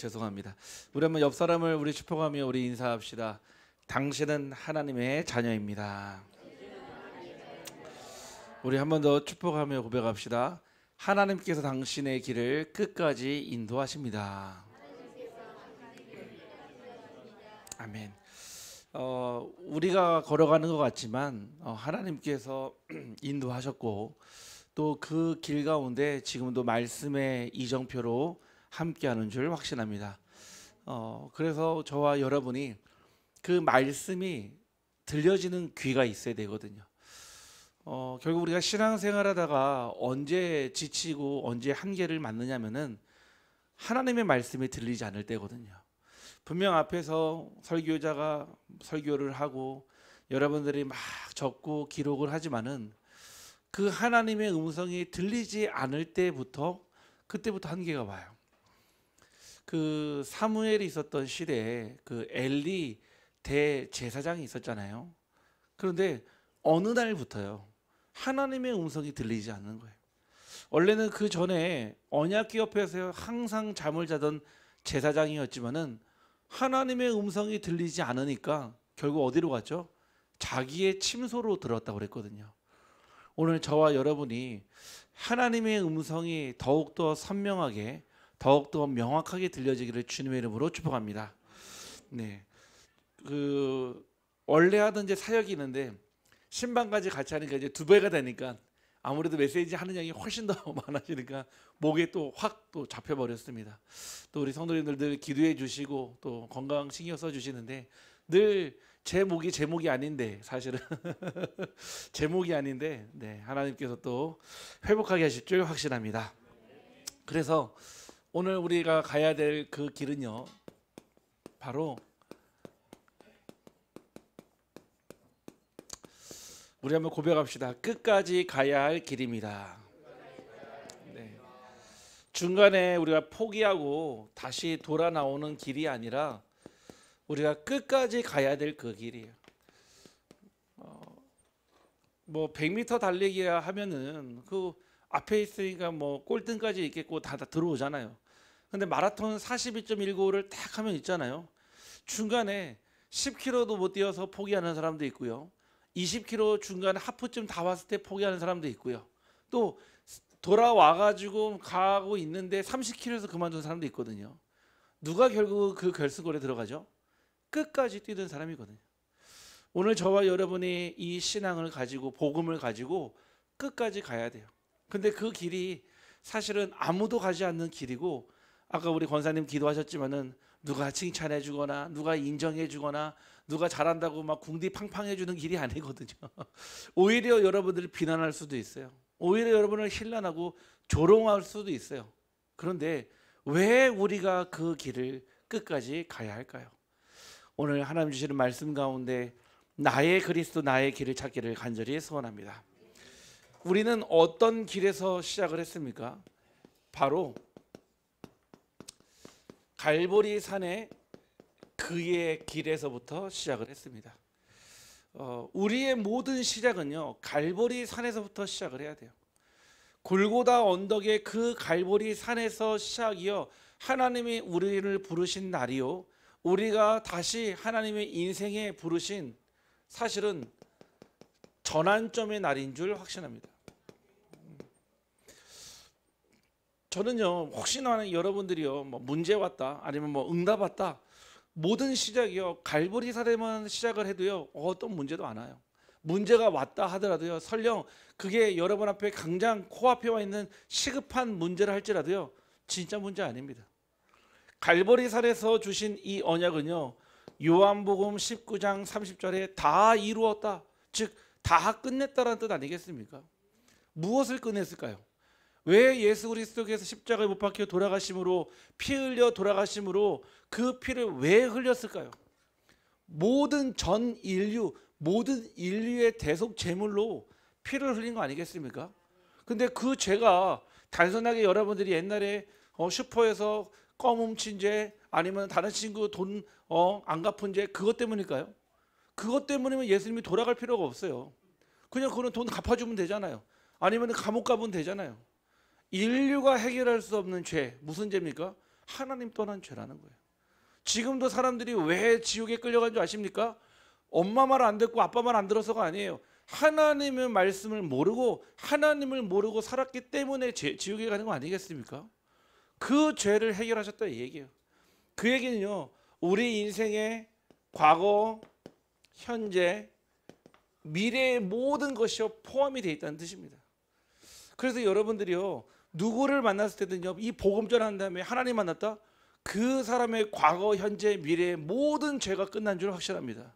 죄송합니다. 우리 한번 옆 사람을 우리 축복하며 우리 인사합시다. 당신은 하나님의 자녀입니다. 우리 한 번 더 축복하며 고백합시다. 하나님께서 당신의 길을 끝까지 인도하십니다. 아멘. 우리가 걸어가는 것 같지만 하나님께서 인도하셨고 또 그 길 가운데 지금도 말씀의 이정표로 함께하는 줄 확신합니다. 그래서 저와 여러분이 그 말씀이 들려지는 귀가 있어야 되거든요. 결국 우리가 신앙생활하다가 언제 지치고 언제 한계를 맞느냐면은 하나님의 말씀이 들리지 않을 때거든요. 분명 앞에서 설교자가 설교를 하고 여러분들이 막 적고 기록을 하지만은 그 하나님의 음성이 들리지 않을 때부터 그때부터 한계가 와요. 그 사무엘이 있었던 시대에 그 엘리 대제사장이 있었잖아요. 그런데 어느 날부터요 하나님의 음성이 들리지 않는 거예요. 원래는 그 전에 언약궤 옆에서 항상 잠을 자던 제사장이었지만은 하나님의 음성이 들리지 않으니까 결국 어디로 갔죠? 자기의 침소로 들었다고 그랬거든요. 오늘 저와 여러분이 하나님의 음성이 더욱더 선명하게 더욱더 명확하게 들려지기를 주님의 이름으로 축복합니다. 네, 원래 하던 이제 사역이 있는데 신방까지 같이 하니까 이제 2배가 되니까 아무래도 메시지 하는 양이 훨씬 더 많아지니까 목에 또 확 또 잡혀버렸습니다. 또 우리 성도님들 늘 기도해 주시고 또 건강 신경 써 주시는데 늘 제 목이 아닌데 사실은 제 목이 아닌데 네, 하나님께서 또 회복하게 하실 줄 확신합니다. 그래서 오늘 우리가 가야 될 그 길은요 바로 우리 한번 고백합시다. 끝까지 가야 할 길입니다. 네. 중간에 우리가 포기하고 다시 돌아 나오는 길이 아니라 우리가 끝까지 가야 될 그 길이에요. 뭐 100m 달리기 하면은 그 앞에 있으니까 뭐 꼴등까지 있겠고 다 들어오잖아요. 근데 마라톤 42.195를 딱 하면 있잖아요. 중간에 10km도 못 뛰어서 포기하는 사람도 있고요. 20km 중간에 하프쯤 다 왔을 때 포기하는 사람도 있고요. 또 돌아와가지고 가고 있는데 30km에서 그만둔 사람도 있거든요. 누가 결국 그 결승골에 들어가죠? 끝까지 뛰던 사람이거든요. 오늘 저와 여러분이 이 신앙을 가지고 복음을 가지고 끝까지 가야 돼요. 근데 그 길이 사실은 아무도 가지 않는 길이고 아까 우리 권사님 기도하셨지만은 누가 칭찬해 주거나 누가 인정해 주거나 누가 잘한다고 막 궁디팡팡 해주는 길이 아니거든요. 오히려 여러분들을 비난할 수도 있어요. 오히려 여러분을 힐난하고 조롱할 수도 있어요. 그런데 왜 우리가 그 길을 끝까지 가야 할까요? 오늘 하나님 주시는 말씀 가운데 나의 그리스도 나의 길을 찾기를 간절히 소원합니다. 우리는 어떤 길에서 시작을 했습니까? 바로 갈보리 산의 그의 길에서부터 시작을 했습니다. 우리의 모든 시작은요 갈보리 산에서부터 시작을 해야 돼요. 골고다 언덕의 그 갈보리 산에서 시작이요 하나님이 우리를 부르신 날이요 우리가 다시 하나님의 인생에 부르신 사실은 전환점의 날인 줄 확신합니다. 저는요 혹시나 여러분들이요 뭐 문제 왔다 아니면 뭐 응답 왔다 모든 시작이요 갈보리 산에만 시작을 해도요 어떤 문제도 안 와요. 문제가 왔다 하더라도요 설령 그게 여러분 앞에 당장 코앞에 와 있는 시급한 문제를 할지라도요 진짜 문제 아닙니다. 갈보리 산에서 주신 이 언약은요 요한복음 19장 30절에 다 이루었다 즉 다 끝냈다라는 뜻 아니겠습니까? 무엇을 끝냈을까요? 왜 예수 그리스도께서 십자가에 못 박혀 돌아가심으로 피 흘려 돌아가심으로 그 피를 왜 흘렸을까요? 모든 전 인류 모든 인류의 대속 제물로 피를 흘린 거 아니겠습니까? 근데 그 죄가 단순하게 여러분들이 옛날에 슈퍼에서 껌 훔친 죄 아니면 다른 친구 돈 안 갚은 죄 그것 때문일까요? 그것 때문이면 예수님이 돌아갈 필요가 없어요. 그냥 그거는 돈 갚아주면 되잖아요. 아니면 감옥 가면 되잖아요. 인류가 해결할 수 없는 죄 무슨 죄입니까? 하나님 떠난 죄라는 거예요. 지금도 사람들이 왜 지옥에 끌려간 줄 아십니까? 엄마 말 안 듣고 아빠 말 안 들어서가 아니에요. 하나님의 말씀을 모르고 하나님을 모르고 살았기 때문에 지옥에 가는 거 아니겠습니까? 그 죄를 해결하셨다 이 얘기예요. 그 얘기는요, 우리 인생의 과거, 현재, 미래의 모든 것이 포함이 되어 있다는 뜻입니다. 그래서 여러분들이요, 누구를 만났을 때든요, 이 복음 전한 다음에 하나님 만났다, 그 사람의 과거, 현재, 미래의 모든 죄가 끝난 줄 확신합니다.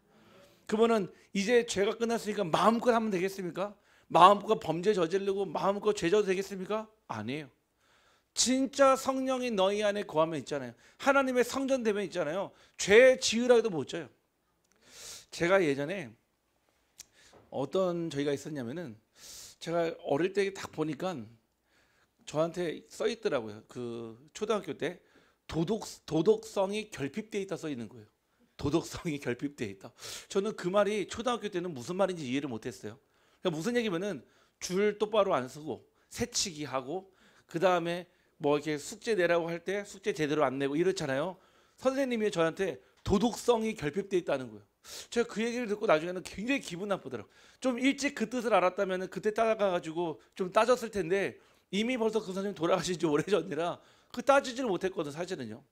그러면은 이제 죄가 끝났으니까 마음껏 하면 되겠습니까? 마음껏 범죄 저지르고 마음껏 죄 져도 되겠습니까? 아니에요. 진짜 성령이 너희 안에 거하면 있잖아요. 하나님의 성전 되면 있잖아요. 죄 지으라 해도 못 져요. 제가 예전에 어떤 저희가 있었냐면은, 제가 어릴 때 딱 보니까 저한테 써 있더라고요. 그 초등학교 때 도덕성이 결핍되어 있다 써 있는 거예요. 도덕성이 결핍되어 있다. 저는 그 말이 초등학교 때는 무슨 말인지 이해를 못했어요. 그러니까 무슨 얘기면은 줄 똑바로 안 쓰고 새치기 하고, 그 다음에 뭐 이렇게 숙제 내라고 할 때 숙제 제대로 안 내고 이렇잖아요. 선생님이 저한테 도덕성이 결핍되어 있다는 거예요. 제가 그 얘기를 듣고 나중에는 굉장히 기분 나쁘더라고요. 좀 일찍 그 뜻을 알았다면 그때 따라가가지고 좀 따졌을 텐데, 이미 벌써 그 선생님 돌아가신 지 오래전이라 그 따지지를 못했거든 사실은요.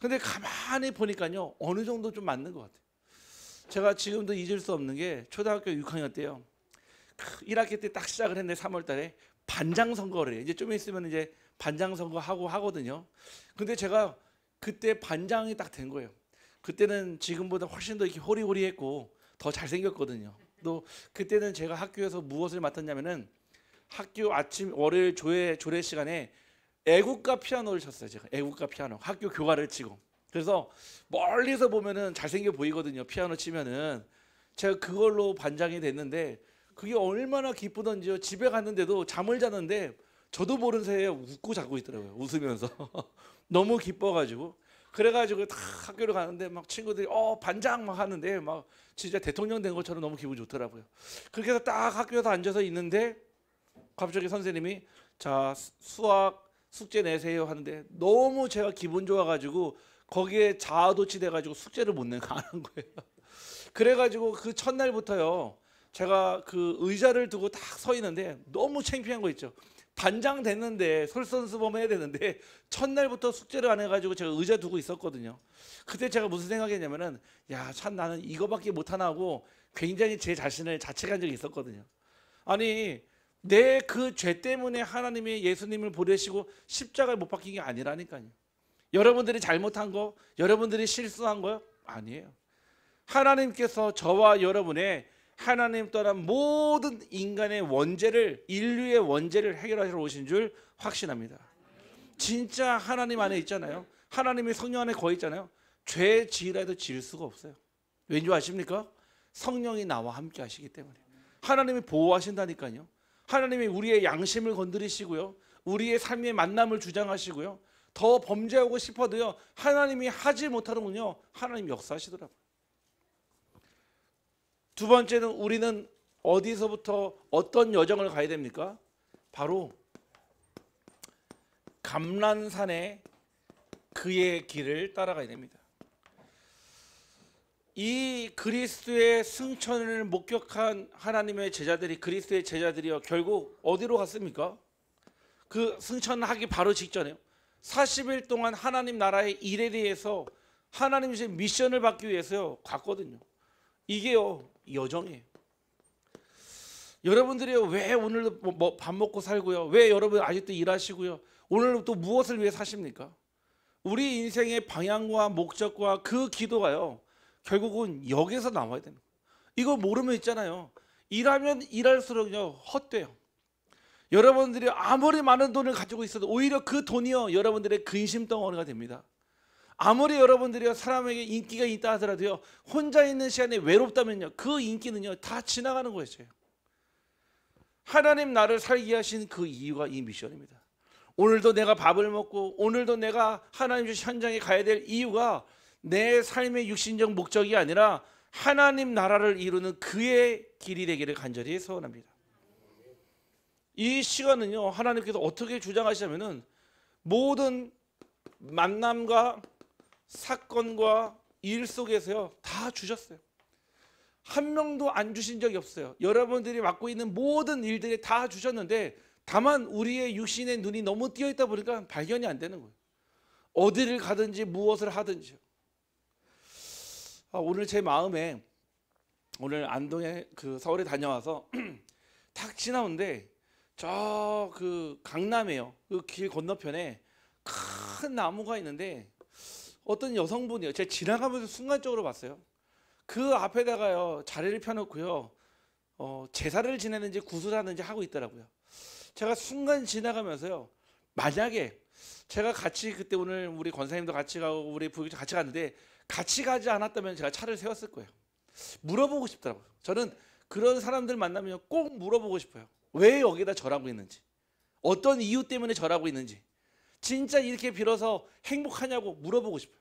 근데 가만히 보니까요, 어느 정도 좀 맞는 것 같아요. 제가 지금도 잊을 수 없는 게, 초등학교 6학년 때요, 1학기 때 딱 시작을 했는데 3월 달에 반장 선거를 해요. 이제 좀 있으면 이제 반장 선거 하고 하거든요. 근데 제가 그때 반장이 딱 된 거예요. 그때는 지금보다 훨씬 더 이렇게 호리호리했고 더 잘생겼거든요. 또 그때는 제가 학교에서 무엇을 맡았냐면은, 학교 아침 월요일 조례 시간에 애국가 피아노를 쳤어요. 제가 애국가 피아노 학교 교과를 치고. 그래서 멀리서 보면은 잘생겨 보이거든요. 피아노 치면은. 제가 그걸로 반장이 됐는데, 그게 얼마나 기쁘던지요. 집에 갔는데도 잠을 자는데 저도 모르는 새에 웃고 자고 있더라고요. 웃으면서. 너무 기뻐가지고. 그래가지고 다 학교를 가는데 막 친구들이 반장 막 하는데 막 진짜 대통령 된 것처럼 너무 기분 좋더라고요. 그렇게 해서 딱 학교에서 앉아서 있는데 갑자기 선생님이 자 수학 숙제 내세요 하는데, 너무 제가 기분 좋아가지고 거기에 자아도취 돼가지고 숙제를 못 내고 안 한 거예요. 그래가지고 그 첫날부터요, 제가 그 의자를 두고 딱 서 있는데 너무 창피한 거 있죠. 반장 됐는데 솔선수범해야 되는데 첫날부터 숙제를 안 해가지고 제가 의자 두고 있었거든요. 그때 제가 무슨 생각했냐면은, 야 참 나는 이거밖에 못하나 하고 굉장히 제 자신을 자책한 적이 있었거든요. 아니 내 그 죄 때문에 하나님이 예수님을 보내시고 십자가에 못 박힌 게 아니라니까요. 여러분들이 잘못한 거, 여러분들이 실수한 거요? 아니에요. 하나님께서 저와 여러분의 하나님 떠난 모든 인간의 원죄를, 인류의 원죄를 해결하시러 오신 줄 확신합니다. 진짜 하나님 안에 있잖아요. 하나님의 성령 안에 거해 있잖아요. 죄 지으라 해도 지을 수가 없어요. 왠지 아십니까? 성령이 나와 함께 하시기 때문에. 하나님이 보호하신다니까요. 하나님이 우리의 양심을 건드리시고요, 우리의 삶의 만남을 주장하시고요, 더 범죄하고 싶어도요, 하나님이 하지 못하는군요, 하나님 역사하시더라고요. 두 번째는, 우리는 어디서부터 어떤 여정을 가야 됩니까? 바로 감람산에 그의 길을 따라가야 됩니다. 이 그리스도의 승천을 목격한 하나님의 제자들이, 그리스도의 제자들이요, 결국 어디로 갔습니까? 그 승천하기 바로 직전에요, 40일 동안 하나님 나라의 일에 대해서 하나님의 미션을 받기 위해서요 갔거든요. 이게요 여정이에요. 여러분들이요, 왜 오늘도 밥 먹고 살고요, 왜 여러분 아직도 일하시고요, 오늘 또 무엇을 위해 사십니까? 우리 인생의 방향과 목적과 그 기도가요, 결국은 여기서 나와야 됩니다. 이거 모르면 있잖아요, 일하면 일할수록요 헛돼요. 여러분들이 아무리 많은 돈을 가지고 있어도 오히려 그 돈이요 여러분들의 근심 덩어리가 됩니다. 아무리 여러분들이 사람에게 인기가 있다 하더라도요, 혼자 있는 시간에 외롭다면요, 그 인기는요 다 지나가는 거예요. 하나님 나를 살게 하신 그 이유가 이 미션입니다. 오늘도 내가 밥을 먹고 오늘도 내가 하나님 주신 현장에 가야 될 이유가 내 삶의 육신적 목적이 아니라 하나님 나라를 이루는 그의 길이 되기를 간절히 소원합니다. 이 시간은요, 하나님께서 어떻게 주장하시냐면은, 모든 만남과 사건과 일 속에서요 다 주셨어요. 한 명도 안 주신 적이 없어요. 여러분들이 맡고 있는 모든 일들이 다 주셨는데 다만 우리의 육신의 눈이 너무 띄어 있다 보니까 발견이 안 되는 거예요. 어디를 가든지 무엇을 하든지요. 오늘 제 마음에 오늘 안동에 그 서울에 다녀와서 탁 지나오는데 저 그 강남에요. 그 길 건너편에 큰 나무가 있는데 어떤 여성분이요. 제가 지나가면서 순간적으로 봤어요. 그 앞에다가요 자리를 펴놓고요 제사를 지내는지 구슬하는지 하고 있더라고요. 제가 순간 지나가면서요 만약에 제가 같이 그때 오늘 우리 권사님도 같이 가고 우리 부교장 같이 갔는데 같이 가지 않았다면 제가 차를 세웠을 거예요. 물어보고 싶더라고요. 저는 그런 사람들 만나면 꼭 물어보고 싶어요. 왜 여기다 절하고 있는지, 어떤 이유 때문에 절하고 있는지, 진짜 이렇게 빌어서 행복하냐고 물어보고 싶어요.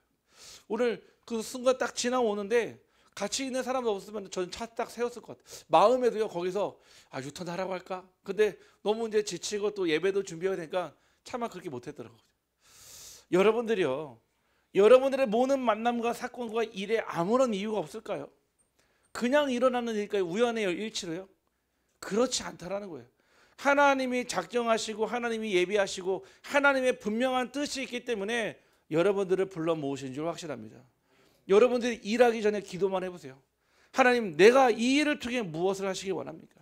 오늘 그 순간 딱 지나오는데 같이 있는 사람도 없으면 저는 차 딱 세웠을 것 같아요. 마음에도요 거기서 유턴하라고 할까? 근데 너무 이제 지치고 또 예배도 준비해야 되니까 차마 그렇게 못했더라고요. 여러분들이요, 여러분들의 모든 만남과 사건과 일에 아무런 이유가 없을까요? 그냥 일어나는 일일까요? 우연의 일치로요? 그렇지 않다라는 거예요. 하나님이 작정하시고 하나님이 예비하시고 하나님의 분명한 뜻이 있기 때문에 여러분들을 불러 모으신 줄 확실합니다. 여러분들이 일하기 전에 기도만 해보세요. 하나님, 내가 이 일을 통해 무엇을 하시길 원합니까?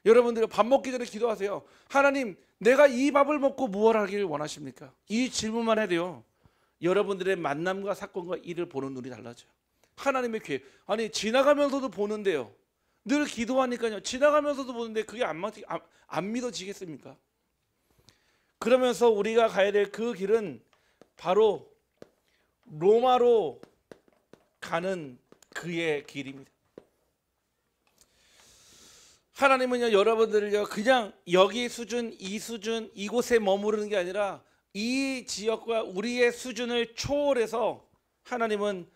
여러분들이 밥 먹기 전에 기도하세요. 하나님, 내가 이 밥을 먹고 무엇을 하길 원하십니까? 이 질문만 해도요 여러분들의 만남과 사건과 일을 보는 눈이 달라져요. 하나님의 기회. 아니 지나가면서도 보는데요 늘 기도하니까요 지나가면서도 보는데 그게 안 믿어지겠습니까? 그러면서 우리가 가야 될 그 길은 바로 로마로 가는 그의 길입니다. 하나님은요 여러분들을요 그냥 여기 수준 이 수준 이곳에 머무르는 게 아니라 이 지역과 우리의 수준을 초월해서 하나님은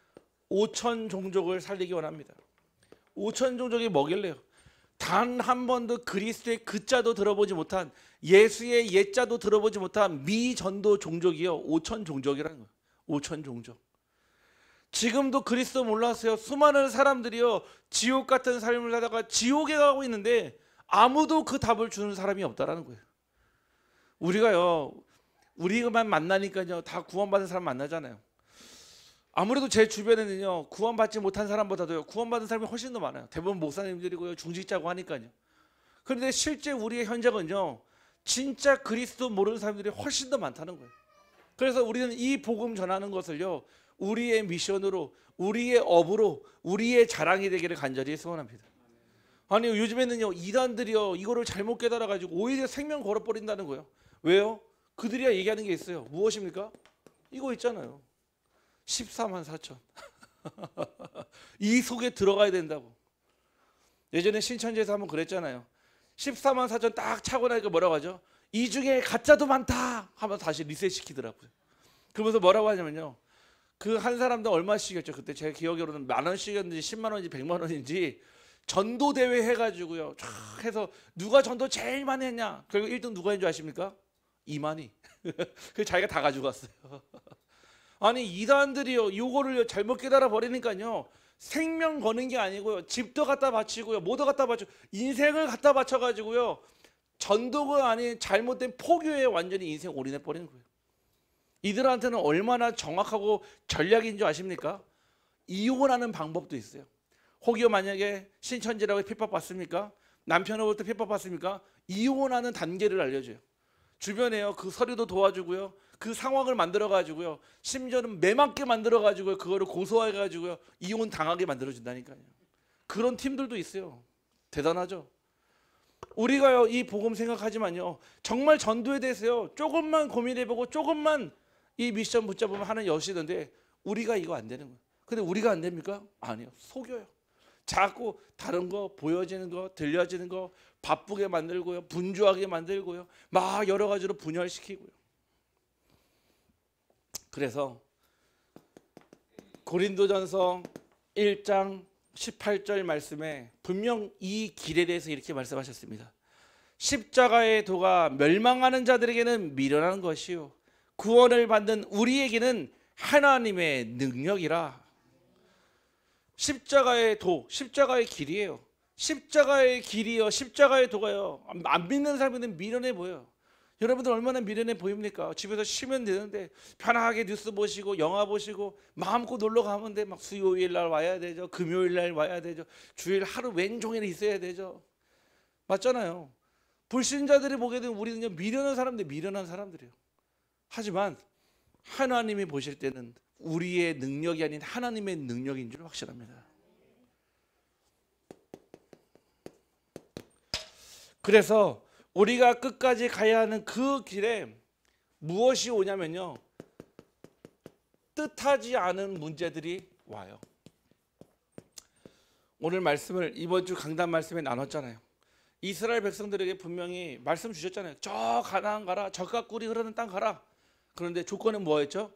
5천 종족을 살리기 원합니다. 5천 종족이 뭐길래요? 단 한 번도 그리스도의 그자도 들어보지 못한, 예수의 옛자도 들어보지 못한 미전도 종족이요 5천 종족이라는 거예요. 5천 종족. 지금도 그리스도 몰랐어요. 수많은 사람들이요 지옥 같은 삶을 살다가 지옥에 가고 있는데 아무도 그 답을 주는 사람이 없다라는 거예요. 우리만 만나니까요 다 구원받은 사람 만나잖아요. 아무래도 제 주변에는요 구원받지 못한 사람보다도요 구원받은 사람이 훨씬 더 많아요. 대부분 목사님들이고요 중직자고 하니까요. 그런데 실제 우리의 현장은요 진짜 그리스도 모르는 사람들이 훨씬 더 많다는 거예요. 그래서 우리는 이 복음 전하는 것을요 우리의 미션으로, 우리의 업으로, 우리의 자랑이 되기를 간절히 소원합니다. 아니 요즘에는요 이단들이요 이거를 잘못 깨달아가지고 오히려 생명 걸어버린다는 거예요. 왜요? 그들이야 얘기하는 게 있어요. 무엇입니까? 이거 있잖아요. 14만 4천. 이 속에 들어가야 된다고. 예전에 신천지에서 한번 그랬잖아요. 14만 4천 딱 차고 나니까 뭐라고 하죠? 이 중에 가짜도 많다 하면서 다시 리셋 시키더라고요. 그러면서 뭐라고 하냐면요 그 한 사람당 얼마씩이었죠? 그때 제 기억으로는 10,000원씩이었는지 10만 원인지 100만 원인지 전도대회 해가지고요 쫙 해서 누가 전도 제일 많이 했냐? 결국 1등 누가 했는 줄 아십니까? 이만희. 그 자기가 다 가지고 왔어요. 아니 이단들이요 이거를 잘못 깨달아 버리니까요 생명 거는 게 아니고요 집도 갖다 바치고요 뭐도 갖다 바치고 인생을 갖다 바쳐가지고요 전도가 아닌 잘못된 포교에 완전히 인생 올인해 버리는 거예요. 이들한테는 얼마나 정확하고 전략인 줄 아십니까? 이혼하는 방법도 있어요. 혹여 만약에 신천지라고 핍박받습니까? 남편으로부터 핍박받습니까? 이혼하는 단계를 알려줘요. 주변에요 그 서류도 도와주고요 그 상황을 만들어 가지고요 심지어는 매맞게 만들어 가지고요 그거를 고소해 가지고요 이혼 당하게 만들어 준다니까요. 그런 팀들도 있어요. 대단하죠. 우리가요 이 복음 생각하지만요 정말 전도에 대해서요 조금만 고민해보고 조금만 이 미션 붙잡으면 하는 여시던데 우리가 이거 안 되는 거예요. 근데 우리가 안 됩니까? 아니요. 속여요. 자꾸 다른 거 보여지는 거 들려지는 거 바쁘게 만들고요 분주하게 만들고요 막 여러 가지로 분열시키고요. 그래서 고린도전서 1장 18절 말씀에 분명 이 길에 대해서 이렇게 말씀하셨습니다. 십자가의 도가 멸망하는 자들에게는 미련한 것이요 구원을 받는 우리에게는 하나님의 능력이라. 십자가의 도, 십자가의 길이에요. 십자가의 길이요, 십자가의 도가요, 안 믿는 사람들은 미련해 보여요. 여러분들 얼마나 미련해 보입니까? 집에서 쉬면 되는데 편하게 뉴스 보시고 영화 보시고 마음껏 놀러 가면 돼. 막 수요일 날 와야 되죠, 금요일 날 와야 되죠, 주일 하루 왼종일 있어야 되죠. 맞잖아요. 불신자들이 보게 되면 우리는요, 미련한 사람들, 미련한 사람들이에요. 하지만 하나님이 보실 때는 우리의 능력이 아닌 하나님의 능력인 줄 확실합니다. 그래서 우리가 끝까지 가야 하는 그 길에 무엇이 오냐면요, 뜻하지 않은 문제들이 와요. 오늘 말씀을 이번 주 강단 말씀에 나눴잖아요. 이스라엘 백성들에게 분명히 말씀 주셨잖아요. 저 가나안 가라, 젖과 꿀이 흐르는 땅 가라. 그런데 조건은 뭐였죠?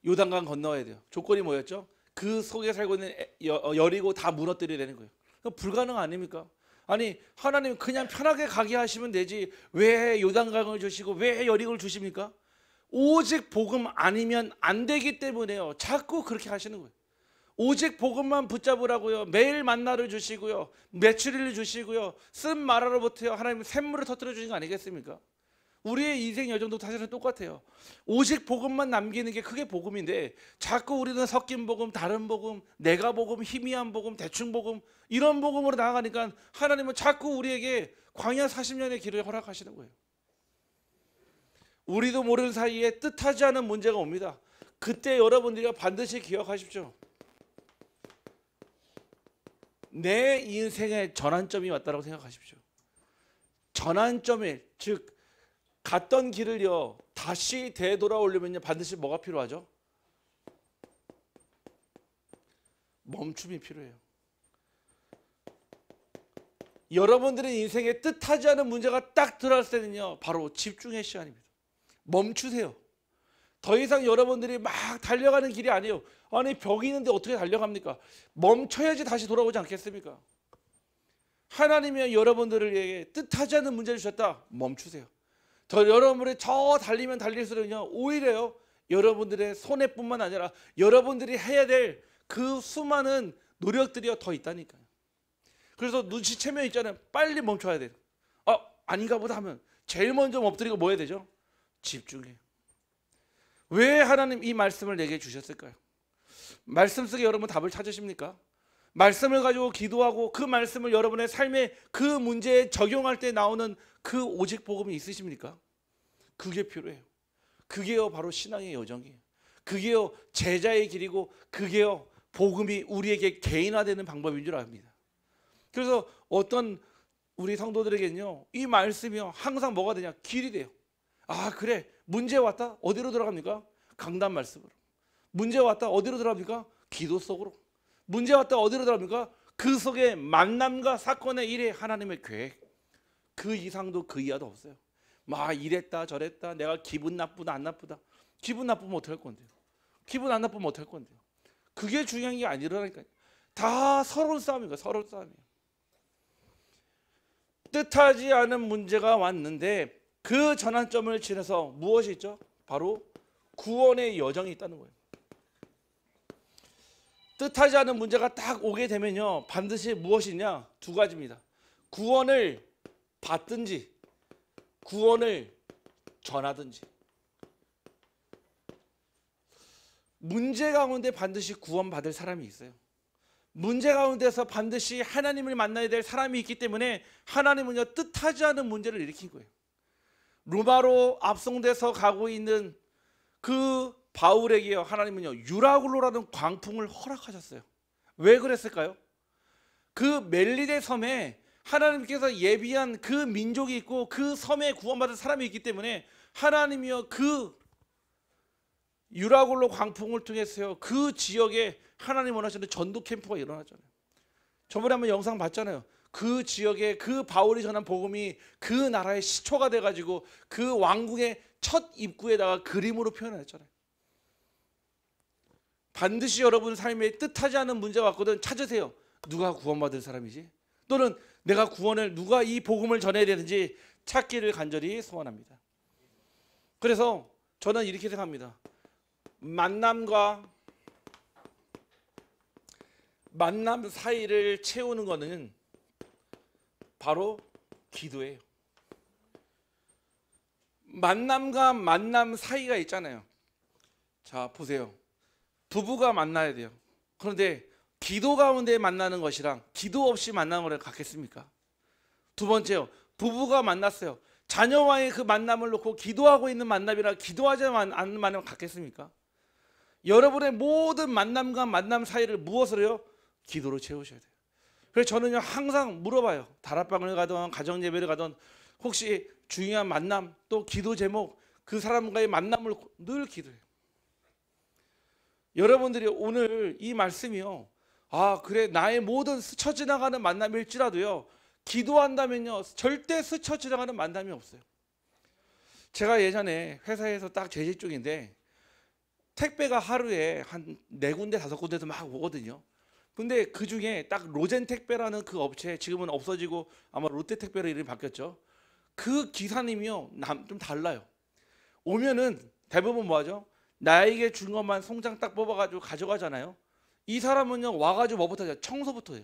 요단강 건너야 돼요. 조건이 뭐였죠? 그 속에 살고 있는 여리고 다 무너뜨려야 되는 거예요. 불가능 아닙니까? 아니, 하나님 그냥 편하게 가게 하시면 되지 왜 요단강을 주시고 왜 여리고를 주십니까? 오직 복음 아니면 안 되기 때문에요. 자꾸 그렇게 하시는 거예요. 오직 복음만 붙잡으라고요. 매일 만나를 주시고요, 메추리를 주시고요, 쓴 마라로부터요 하나님 샘물을 터뜨려 주신 거 아니겠습니까? 우리의 인생 여정도 사실은 똑같아요. 오직 복음만 남기는 게 그게 복음인데 자꾸 우리는 섞인 복음, 다른 복음, 내가 복음, 희미한 복음, 대충 복음, 이런 복음으로 나아가니까 하나님은 자꾸 우리에게 광야 40년의 길을 허락하시는 거예요. 우리도 모르는 사이에 뜻하지 않은 문제가 옵니다. 그때 여러분들이 반드시 기억하십시오. 내 인생의 전환점이 왔다고 생각하십시오. 전환점이, 즉 갔던 길을요 다시 되돌아오려면요 반드시 뭐가 필요하죠? 멈춤이 필요해요. 여러분들의 인생에 뜻하지 않은 문제가 딱 들어왔을 때는요 바로 집중의 시간입니다. 멈추세요. 더 이상 여러분들이 막 달려가는 길이 아니에요. 아니, 벽이 있는데 어떻게 달려갑니까? 멈춰야지 다시 돌아오지 않겠습니까? 하나님이 여러분들에게 뜻하지 않은 문제를 주셨다. 멈추세요. 더 여러분들이 저 달리면 달릴수록요 오히려요 여러분들의 손해뿐만 아니라 여러분들이 해야 될 그 수많은 노력들이 더 있다니까요. 그래서 눈치채면 있잖아요. 빨리 멈춰야 돼요. 아닌가 보다 하면 제일 먼저 엎드리고 뭐 해야 되죠? 집중해요. 왜 하나님 이 말씀을 내게 주셨을까요? 말씀 속에 여러분 답을 찾으십니까? 말씀을 가지고 기도하고 그 말씀을 여러분의 삶의 그 문제에 적용할 때 나오는 그 오직 복음이 있으십니까? 그게 필요해요. 그게요 바로 신앙의 여정이에요. 그게요 제자의 길이고 그게요 복음이 우리에게 개인화되는 방법인 줄 압니다. 그래서 어떤 우리 성도들에게는요 이 말씀이요 항상 뭐가 되냐? 길이 돼요. 그래, 문제 왔다? 어디로 들어갑니까? 강단 말씀으로. 문제 왔다? 어디로 들어갑니까? 기도 속으로. 문제 왔다? 어디로 들어갑니까? 그 속에 만남과 사건의 일에 하나님의 계획. 그 이상도 그 이하도 없어요. 막 이랬다 저랬다, 내가 기분 나쁘다 안 나쁘다. 기분 나쁘면 어떡할 건데요? 기분 안 나쁘면 어떡할 건데요? 그게 중요한 게 아니라니까요. 다 서러운 싸움이에요. 서러운 싸움이에요. 뜻하지 않은 문제가 왔는데 그 전환점을 지나서 무엇이 있죠? 바로 구원의 여정이 있다는 거예요. 뜻하지 않은 문제가 딱 오게 되면요 반드시 무엇이냐? 두 가지입니다. 구원을 받든지 구원을 전하든지. 문제 가운데 반드시 구원받을 사람이 있어요. 문제 가운데서 반드시 하나님을 만나야 될 사람이 있기 때문에 하나님은요 뜻하지 않은 문제를 일으킨 거예요. 로마로 압송돼서 가고 있는 그 바울에게요 하나님은요 유라굴로라는 광풍을 허락하셨어요. 왜 그랬을까요? 그 멜리데 섬에 하나님께서 예비한 그 민족이 있고 그 섬에 구원받은 사람이 있기 때문에 하나님이요 그 유라굴로 광풍을 통해서요 그 지역에 하나님 원하시는 전도 캠프가 일어났잖아요. 저번에 한번 영상 봤잖아요. 그 지역에 그 바울이 전한 복음이 그 나라의 시초가 돼가지고 그 왕궁의 첫 입구에다가 그림으로 표현했잖아요. 반드시 여러분 삶에 뜻하지 않은 문제가 왔거든 찾으세요. 누가 구원받을 사람이지? 또는 내가 구원을 누가 이 복음을 전해야 되는지 찾기를 간절히 소원합니다. 그래서 저는 이렇게 생각합니다. 만남과 만남 사이를 채우는 거는 바로 기도예요. 만남과 만남 사이가 있잖아요. 자, 보세요. 부부가 만나야 돼요. 그런데 기도 가운데 만나는 것이랑 기도 없이 만나는 거랑 같겠습니까? 두 번째요. 부부가 만났어요. 자녀와의 그 만남을 놓고 기도하고 있는 만남이랑 기도하지 않는 만남 같겠습니까? 여러분의 모든 만남과 만남 사이를 무엇으로요? 기도로 채우셔야 돼요. 그래서 저는요 항상 물어봐요. 다락방을 가든 가정 예배를 가든 혹시 중요한 만남 또 기도 제목 그 사람과의 만남을 늘 기도해요. 여러분들이 오늘 이 말씀이요. 아 그래 나의 모든 스쳐 지나가는 만남일지라도요. 기도한다면요 절대 스쳐 지나가는 만남이 없어요. 제가 예전에 회사에서 딱 재직 중인데 택배가 하루에 한 4군데 5군데서 막 오거든요. 근데 그 중에 딱 로젠 택배라는 그 업체 지금은 없어지고 아마 롯데 택배로 이름이 바뀌었죠. 그 기사님이요 좀 달라요. 오면은 대부분 뭐하죠? 나에게 준 것만 송장 딱 뽑아가지고 가져가잖아요. 이 사람은요 와가지고 뭐부터 해요? 청소부터 해요.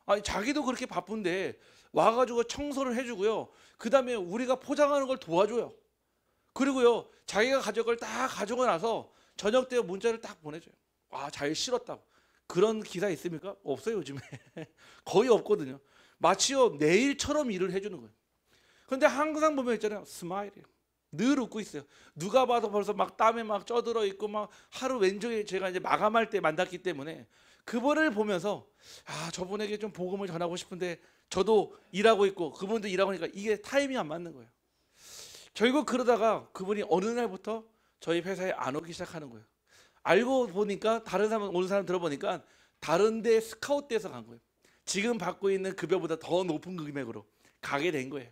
아니 자기도 그렇게 바쁜데 와가지고 청소를 해주고요. 그 다음에 우리가 포장하는 걸 도와줘요. 그리고요 자기가 가져갈 다 가져가 나서 저녁 때 문자를 딱 보내줘요. 아 잘 실었다고. 그런 기사 있습니까? 없어요 요즘에. 거의 없거든요. 마치요 내일처럼 일을 해주는 거예요. 그런데 항상 보면 있잖아요. 스마일이에요. 늘 웃고 있어요. 누가 봐도 벌써 막 땀에 막 쪄들어 있고 막 하루 왼쪽에 제가 이제 마감할 때 만났기 때문에 그분을 보면서 아 저분에게 좀 복음을 전하고 싶은데 저도 일하고 있고 그분도 일하고 하니까 이게 타임이 안 맞는 거예요. 결국 그러다가 그분이 어느 날부터 저희 회사에 안 오기 시작하는 거예요. 알고 보니까 다른 사람 오는 사람 들어보니까 다른 데 스카웃돼서 간 거예요. 지금 받고 있는 급여보다 더 높은 금액으로 가게 된 거예요.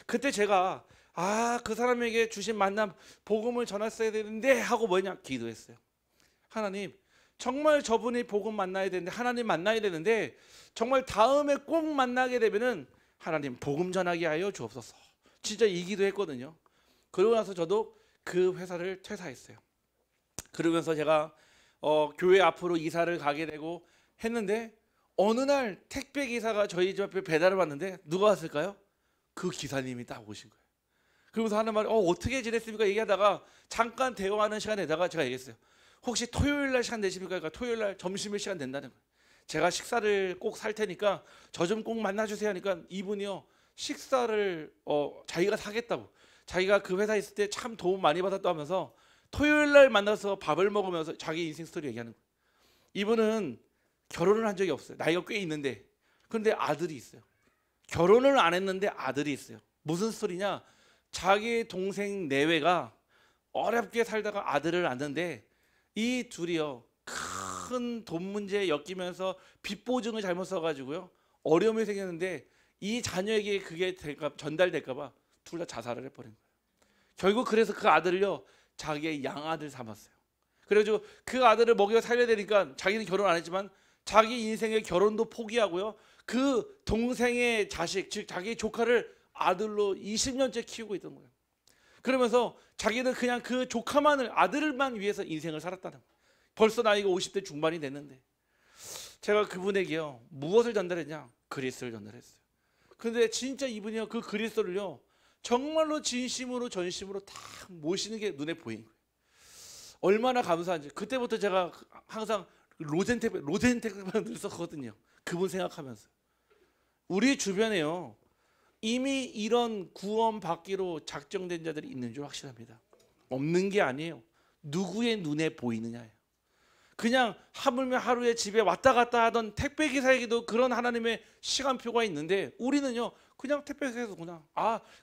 그때 제가 아 그 사람에게 주신 만남 복음을 전했어야 되는데 하고 뭐냐 기도했어요. 하나님 정말 저분이 복음 만나야 되는데 하나님 만나야 되는데 정말 다음에 꼭 만나게 되면은 하나님 복음 전하게 하여 주옵소서. 진짜 이 기도했거든요. 그러고 나서 저도 그 회사를 퇴사했어요. 그러면서 제가 교회 앞으로 이사를 가게 되고 했는데 어느 날 택배 기사가 저희 집 앞에 배달을 왔는데 누가 왔을까요? 그 기사님이 딱 오신 거예요. 그러면서 하는 말이 어떻게 지냈습니까? 얘기하다가 잠깐 대화하는 시간에다가 제가 얘기했어요. 혹시 토요일 날 시간 되십니까? 그러니까 토요일 날 점심에 시간 된다는 거예요. 제가 식사를 꼭 살 테니까 저 좀 꼭 만나주세요 하니까 이분이요 식사를 자기가 사겠다고 자기가 그 회사에 있을 때 참 도움 많이 받았다고 하면서 토요일 날 만나서 밥을 먹으면서 자기 인생 스토리 얘기하는 거예요. 이분은 결혼을 한 적이 없어요. 나이가 꽤 있는데 그런데 아들이 있어요. 결혼을 안 했는데 아들이 있어요. 무슨 스토리냐? 자기 동생 내외가 어렵게 살다가 아들을 낳는데 이 둘이요 큰 돈 문제에 엮이면서 빚 보증을 잘못 써가지고요 어려움이 생겼는데 이 자녀에게 그게 전달될까봐 둘 다 자살을 해버린 거예요. 결국 그래서 그 아들을요 자기의 양아들 삼았어요. 그래가지고 그 아들을 먹여 살려야 되니까 자기는 결혼 안 했지만 자기 인생의 결혼도 포기하고요 그 동생의 자식 즉 자기 조카를 아들로 20년째 키우고 있던 거예요. 그러면서 자기는 그냥 그 조카만을 아들만 위해서 인생을 살았다는 거예요. 벌써 나이가 50대 중반이 됐는데 제가 그분에게요 무엇을 전달했냐? 그리스도를 전달했어요. 근데 진짜 이분이요 그 그리스도를요 정말로 진심으로 전심으로 다 모시는 게 눈에 보인 거예요. 얼마나 감사한지. 그때부터 제가 항상 로젠 택배만 늘 썼거든요. 그분 생각하면서. 우리 주변에요 이미 이런 구원 받기로 작정된 자들이 있는 줄 확실합니다. 없는 게 아니에요. 누구의 눈에 보이느냐예요. 그냥 하물며 하루에 집에 왔다 갔다 하던 택배 기사에게도 그런 하나님의 시간표가 있는데 우리는요 그냥 택배 기사에서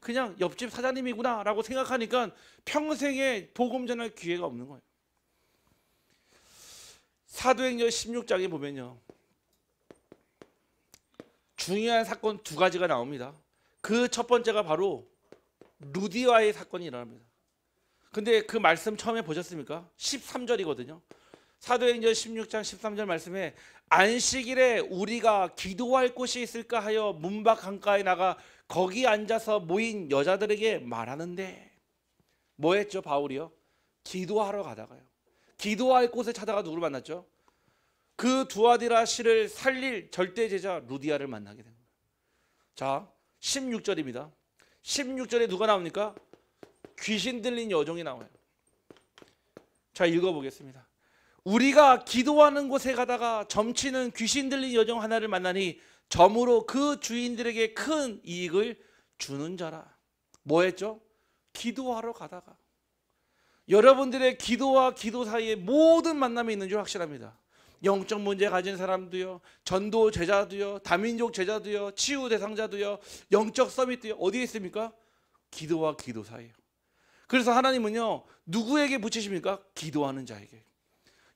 그냥 옆집 사장님이구나 라고 생각하니까 평생에 복음 전할 기회가 없는 거예요. 사도행전 16장에 보면요 중요한 사건 2가지가 나옵니다. 그 첫 번째가 바로 루디아의 사건이 일어납니다. 근데 그 말씀 처음에 보셨습니까? 13절이거든요. 사도행전 16장 13절 말씀에 안식일에 우리가 기도할 곳이 있을까 하여 문밖 강가에 나가 거기 앉아서 모인 여자들에게 말하는데 뭐 했죠 바울이요? 기도하러 가다가요. 기도할 곳에 찾아가 누구를 만났죠? 그 두아디라 씨를 살릴 절대 제자 루디아를 만나게 됩니다. 자, 16절입니다. 16절에 누가 나옵니까? 귀신 들린 여종이 나와요. 자, 읽어보겠습니다. 우리가 기도하는 곳에 가다가 점치는 귀신 들린 여종 하나를 만나니 점으로 그 주인들에게 큰 이익을 주는 자라. 뭐 했죠? 기도하러 가다가. 여러분들의 기도와 기도 사이에 모든 만남이 있는 줄 확실합니다. 영적 문제 가진 사람도요, 전도 제자도요, 다민족 제자도요, 치유 대상자도요, 영적 서밋도요. 어디에 있습니까? 기도와 기도 사이에요. 그래서 하나님은요, 누구에게 붙이십니까? 기도하는 자에게.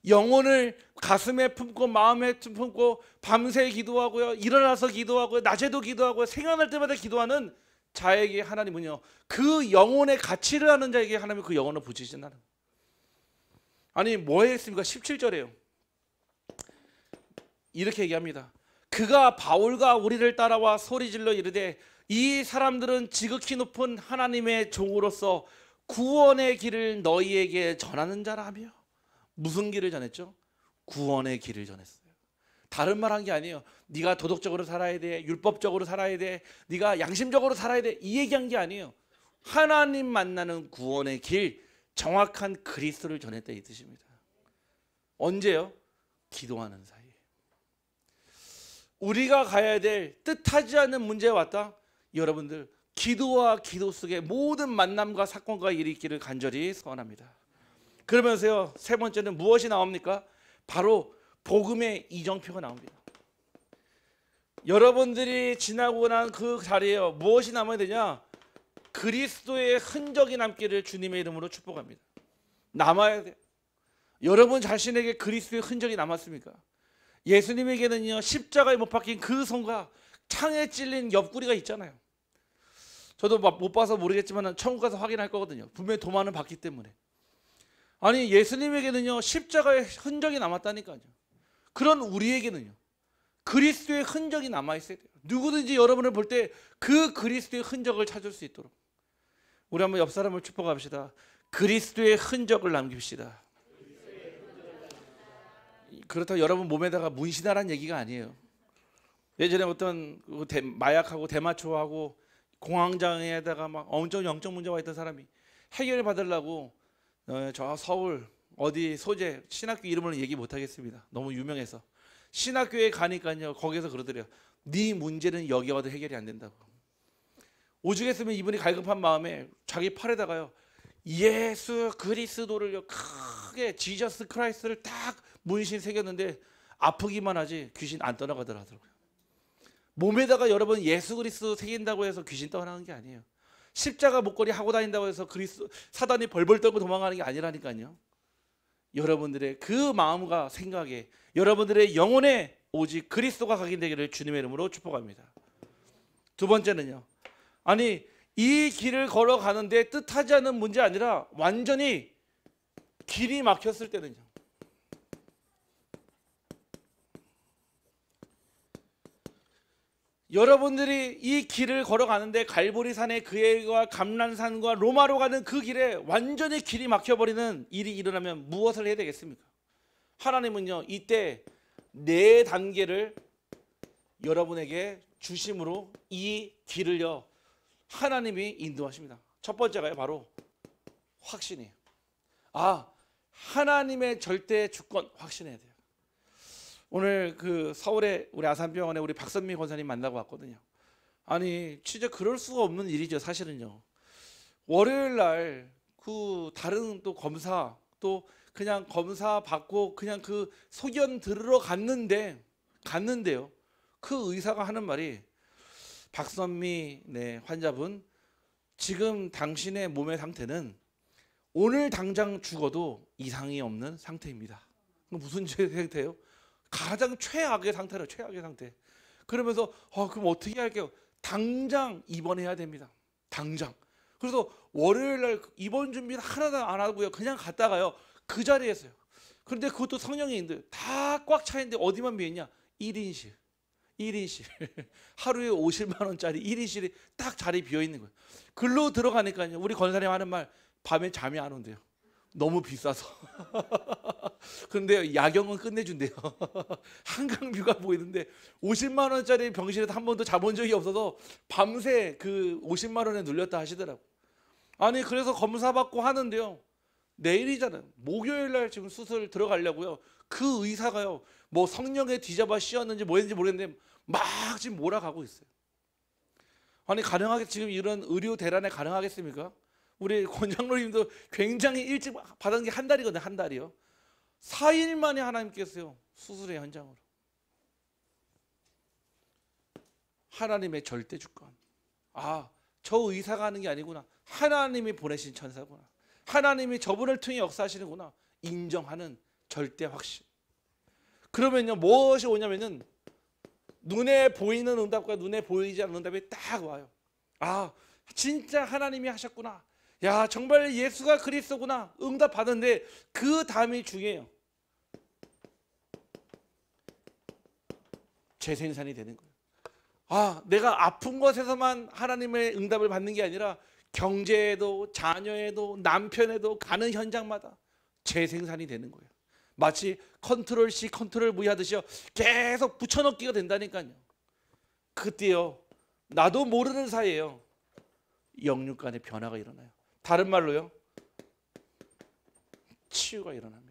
영혼을 가슴에 품고 마음에 품고 밤새 기도하고요, 일어나서 기도하고요, 낮에도 기도하고요, 생각날 때마다 기도하는 자에게 하나님은요, 그 영혼의 가치를 아는 자에게 하나님은 그 영혼을 붙이신다는. 아니 뭐 했습니까? 17절에요. 이렇게 얘기합니다. 그가 바울과 우리를 따라와 소리질러 이르되 이 사람들은 지극히 높은 하나님의 종으로서 구원의 길을 너희에게 전하는 자라 하며. 무슨 길을 전했죠? 구원의 길을 전했어요. 다른 말 한 게 아니에요. 네가 도덕적으로 살아야 돼, 율법적으로 살아야 돼, 네가 양심적으로 살아야 돼, 이 얘기한 게 아니에요. 하나님 만나는 구원의 길, 정확한 그리스도를 전했다 이 뜻입니다. 언제요? 기도하는 사이에. 우리가 가야 될 뜻하지 않은 문제가 왔다. 여러분들 기도와 기도 속에 모든 만남과 사건과 일이 있기를 간절히 소원합니다. 그러면서요, 세 번째는 무엇이 나옵니까? 바로 복음의 이정표가 나옵니다. 여러분들이 지나고 난 그 자리에 무엇이 남아야 되냐? 그리스도의 흔적이 남기를 주님의 이름으로 축복합니다. 남아야 돼. 여러분 자신에게 그리스도의 흔적이 남았습니까? 예수님에게는요, 십자가에 못 박힌 그 손과 창에 찔린 옆구리가 있잖아요. 저도 못 봐서 모르겠지만 천국 가서 확인할 거거든요. 분명히 도마는 봤기 때문에. 아니 예수님에게는요, 십자가의 흔적이 남았다니까요. 그런 우리에게는요, 그리스도의 흔적이 남아있어야 돼요. 누구든지 여러분을 볼 때 그 그리스도의 흔적을 찾을 수 있도록 우리 한번 옆 사람을 축복합시다. 그리스도의 흔적을 남깁시다. 그렇다고 여러분 몸에다가 문신하라는 얘기가 아니에요. 예전에 어떤 마약하고 대마초하고 공황장애에다가 막 엄청 영적 문제가 있던 사람이 해결을 받으려고 저 서울 어디 소재 신학교 이름을 얘기 못하겠습니다. 너무 유명해서 신학교에 가니까요, 거기서 그러더래요. 네 문제는 여기 와도 해결이 안 된다고. 오죽했으면 이분이 갈급한 마음에 자기 팔에다가요, 예수 그리스도를 크게 지저스 크라이스트를 딱 문신 새겼는데 아프기만 하지 귀신 안 떠나가더라고요. 몸에다가 여러분 예수 그리스도 새긴다고 해서 귀신 떠나는 게 아니에요. 십자가 목걸이 하고 다닌다고 해서 사단이 벌벌 떨고 도망가는 게 아니라니까요. 여러분들의 그 마음과 생각에 여러분들의 영혼에 오직 그리스도가 각인되기를 주님의 이름으로 축복합니다. 두 번째는요, 아니 이 길을 걸어가는데 뜻하지 않은 문제 아니라 완전히 길이 막혔을 때는요, 여러분들이 이 길을 걸어가는데 갈보리산의 그에와 감람산과 로마로 가는 그 길에 완전히 길이 막혀버리는 일이 일어나면 무엇을 해야 되겠습니까? 하나님은요, 이때 네 단계를 여러분에게 주심으로 이 길을요, 하나님이 인도하십니다. 첫 번째가 바로 확신이에요. 하나님의 절대 주권 확신해야 돼요. 오늘 그 서울에 우리 아산병원에 우리 박선미 권사님 만나고 왔거든요. 아니 진짜 그럴 수가 없는 일이죠. 사실은요, 월요일 날 그 다른 또 검사 또 그냥 검사 받고 그냥 그 소견 들으러 갔는데요, 그 의사가 하는 말이, 박선미 환자분, 지금 당신의 몸의 상태는 오늘 당장 죽어도 이상이 없는 상태입니다. 무슨 상태예요? 가장 최악의 상태라, 최악의 상태. 그러면서 그럼 어떻게 할게요? 당장 입원해야 됩니다. 당장. 그래서 월요일 날 입원 준비를 하나도 안 하고요, 그냥 갔다가요, 그 자리에서요. 그런데 그것도 성령인들 다 꽉 차 있는데 어디만 비었냐? 1인실. 하루에 50만 원짜리 1인실이 딱 자리 비어 있는 거예요. 글로 들어가니까요, 우리 권사님 하는 말, 밤에 잠이 안 온대요. 너무 비싸서. 그런데 야경은 끝내준대요. 한강뷰가 보이는데 50만 원짜리 병실에도 한 번도 자본 적이 없어서 밤새 그 50만 원에 눌렸다 하시더라고. 아니 그래서 검사 받고 하는데요. 내일이잖아요. 목요일 날 지금 수술 들어가려고요. 그 의사가요. 뭐 성령에 뒤잡아 씌웠는지 뭐였는지 모르겠는데 막 지금 몰아가고 있어요. 아니 가능하게 지금 이런 의료 대란에 가능하겠습니까? 우리 권장로님도 굉장히 일찍 받은 게 한 달이거든요. 한 달이요. 4일 만에 하나님께서요. 수술의 현장으로. 하나님의 절대 주권. 아, 저 의사가 하는 게 아니구나. 하나님이 보내신 천사구나. 하나님이 저분을 통해 역사하시는구나. 인정하는 절대 확신. 그러면요. 무엇이 오냐면은 눈에 보이는 응답과 눈에 보이지 않는 응답이 딱 와요. 아, 진짜 하나님이 하셨구나. 야, 정말 예수가 그리스도구나. 응답 받은데 그 다음이 중요해요. 재생산이 되는 거예요. 아, 내가 아픈 것에서만 하나님의 응답을 받는 게 아니라 경제에도 자녀에도 남편에도 가는 현장마다 재생산이 되는 거예요. 마치 컨트롤 C 컨트롤 V 하듯이요. 계속 붙여넣기가 된다니까요. 그때요. 나도 모르는 사이에요. 영육 간의 변화가 일어나요. 다른 말로요. 치유가 일어납니다.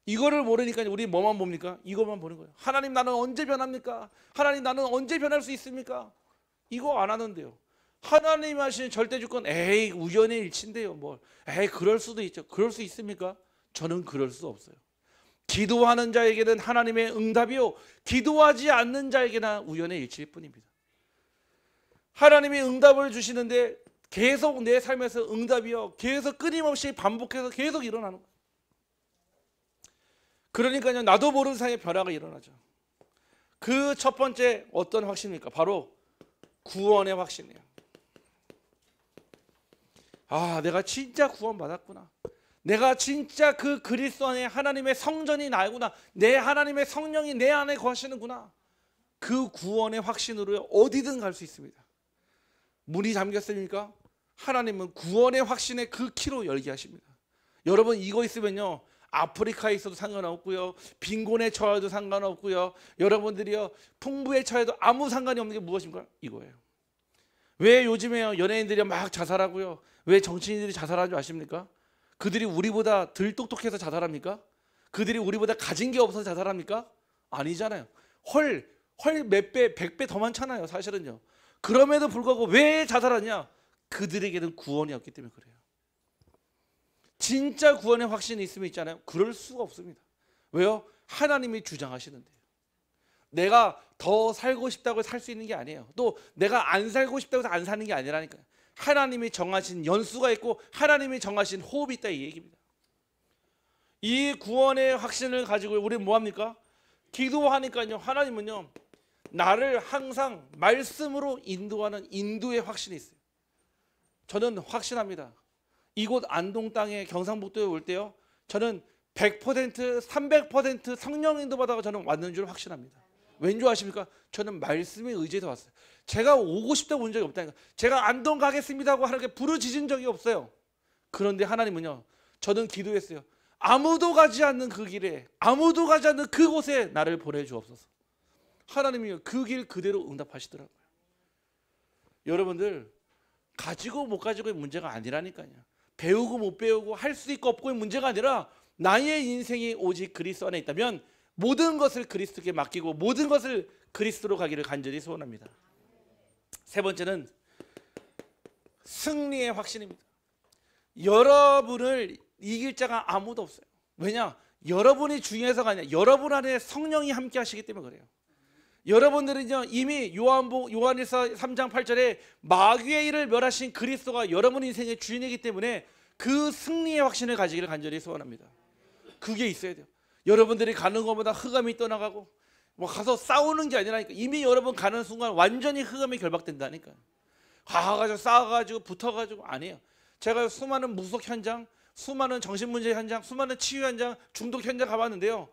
이거를 모르니까 우리 뭐만 봅니까? 이것만 보는 거예요. 하나님 나는 언제 변합니까? 하나님 나는 언제 변할 수 있습니까? 이거 안 하는데요. 하나님 하시는 절대주권 에이 우연의 일치인데요. 뭐 에이 그럴 수도 있죠. 그럴 수 있습니까? 저는 그럴 수 없어요. 기도하는 자에게는 하나님의 응답이요. 기도하지 않는 자에게는 우연의 일치일 뿐입니다. 하나님이 응답을 주시는데 계속 내 삶에서 응답이요. 계속 끊임없이 반복해서 계속 일어나는 거예요. 그러니까요. 나도 모르는 사이에 변화가 일어나죠. 그 첫 번째 어떤 확신입니까? 바로 구원의 확신이에요. 아, 내가 진짜 구원받았구나. 내가 진짜 그 그리스도 안에 하나님의 성전이 나구나. 내 하나님의 성령이 내 안에 거하시는구나. 그 구원의 확신으로 어디든 갈 수 있습니다. 문이 잠겼습니까? 하나님은 구원의 확신의 그 키로 열게 하십니다. 여러분 이거 있으면요. 아프리카에 있어도 상관없고요. 빈곤에 처해도 상관없고요. 여러분들이요. 풍부에 처해도 아무 상관이 없는 게 무엇입니까? 이거예요. 왜 요즘에요. 연예인들이 막 자살하고요. 왜 정치인들이 자살하는 줄 아십니까? 그들이 우리보다 덜 똑똑해서 자살합니까? 그들이 우리보다 가진 게 없어서 자살합니까? 아니잖아요. 헐 몇 배, 100배 더 많잖아요. 사실은요. 그럼에도 불구하고 왜 자살하냐? 그들에게는 구원이 없기 때문에 그래요. 진짜 구원의 확신이 있으면 있잖아요. 그럴 수가 없습니다. 왜요? 하나님이 주장하시는데요. 내가 더 살고 싶다고 살 수 있는 게 아니에요. 또 내가 안 살고 싶다고 해서 안 사는 게 아니라니까요. 하나님이 정하신 연수가 있고 하나님이 정하신 호흡이 있다 이 얘기입니다. 이 구원의 확신을 가지고 우리는 뭐합니까? 기도하니까요. 하나님은요. 나를 항상 말씀으로 인도하는 인도의 확신이 있어요. 저는 확신합니다. 이곳 안동 땅에 경상북도에 올 때요. 저는 100%, 300% 성령 인도 받아가 저는 왔는 줄 확신합니다. 왠지 아십니까? 저는 말씀에 의지해서 왔어요. 제가 오고 싶다고 온 적이 없다니까. 제가 안동 가겠습니다 하고 하나님께 부르짖은 적이 없어요. 그런데 하나님은요. 저는 기도했어요. 아무도 가지 않는 그 길에 아무도 가지 않는 그곳에 나를 보내주옵소서. 하나님이 그 길 그대로 응답하시더라고요. 여러분들 가지고 못 가지고의 문제가 아니라니까요. 배우고 못 배우고 할 수 있고 없고의 문제가 아니라 나의 인생이 오직 그리스도 안에 있다면 모든 것을 그리스도께 맡기고 모든 것을 그리스도로 가기를 간절히 소원합니다. 세 번째는 승리의 확신입니다. 여러분을 이길 자가 아무도 없어요. 왜냐? 여러분이 중요해서가 아니라 여러분 안에 성령이 함께 하시기 때문에 그래요. 여러분들은요 이미 요한일서 3장 8절에 마귀의 일을 멸하신 그리스도가 여러분 인생의 주인이기 때문에 그 승리의 확신을 가지기를 간절히 소원합니다. 그게 있어야 돼요. 여러분들이 가는 것보다 흑암이 떠나가고 뭐 가서 싸우는 게 아니라니까. 이미 여러분 가는 순간 완전히 흑암이 결박된다니까요. 가가지고 싸워가지고 붙어가지고 아니에요. 제가 수많은 무속 현장, 수많은 정신문제 현장, 수많은 치유 현장, 중독 현장 가봤는데요.